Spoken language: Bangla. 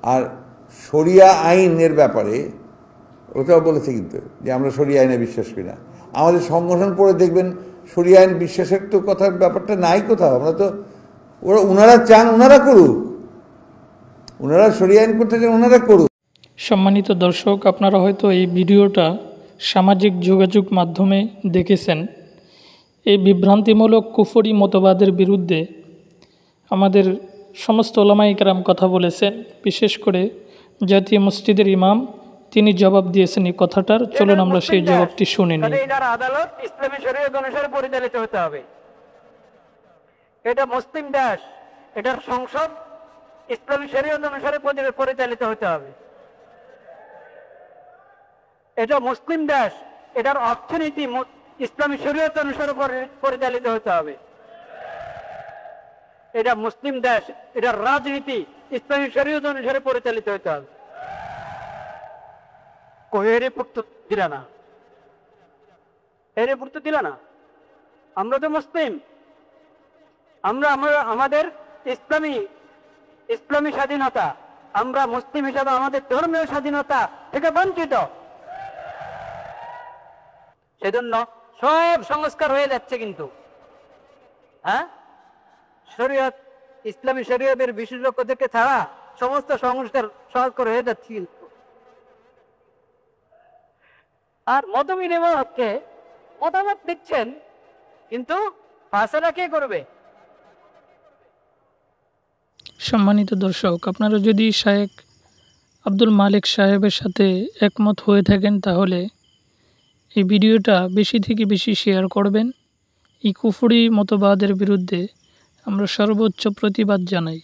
আর শরিয়া আইনের ব্যাপারে ওটাও বলেছে কিন্তু যে আমরা শরিয়া আইনে বিশ্বাস করি না। আমাদের সংগঠন পড়ে দেখবেন শরিয়া আইন বিশ্বাসের তো কথার ব্যাপারটা নাই কোথাও। আমরা তো ওনারা চান ওনারা করুক, ওনারা শরিয়া আইন করতে চান ওনারা করুক। সম্মানিত দর্শক, আপনারা হয়তো এই ভিডিওটা সামাজিক যোগাযোগ মাধ্যমে দেখেছেন। এই বিভ্রান্তিমূলক কুফরি মতবাদের বিরুদ্ধে আমাদের সমস্ত ওলামায়ে কেরাম কথা বলেছেন। বিশেষ করে জাতীয় মসজিদের ইমাম তিনি জবাব দিয়েছেন এই কথাটার। চলুন আমরা সেই জবাবটি শুনে নিই। এটার আদালত ইসলামী শরীয়ত অনুসারে পরিচালিত হতে হবে। এটা মুসলিম দেশ, এটার সংসদ ইসলামী শরীয়ত অনুসারে পরিচালিত হতে হবে। এটা মুসলিম দেশ, এটার অর্থনীতি ইসলামী শরীয়ত অনুসারে পরিচালিত হতে হবে। এটা মুসলিম দেশ, এটার রাজনীতি ইসলামী শরীয়ত অনুসারে পরিচালিত হতে হবে। আমরা তো মুসলিম, আমরা আমাদের ইসলামী স্বাধীনতা, আমরা মুসলিম হিসাবে আমাদের ধর্মীয় স্বাধীনতা থেকে বঞ্চিত। সেজন্য সব সংস্কার হয়ে যাচ্ছে কিন্তু শরীয়ত, ইসলামী শরীয়তের বিশেষজ্ঞ থেকে ছাড়া সমস্ত সংস্কার হয়ে যাচ্ছে কিন্তু। আর মত বিনিময় হচ্ছে, মতামত দিচ্ছেন, কিন্তু ফায়সালা কে করবে? সম্মানিত দর্শক, আপনারা যদি শায়েখ আব্দুল মালিক সাহেবের সাথে একমত হয়ে থাকেন তাহলে এই ভিডিওটা বেশি থেকে বেশি শেয়ার করবেন। এই কুফরি মতবাদের বিরুদ্ধে আমরা সর্বোচ্চ প্রতিবাদ জানাই।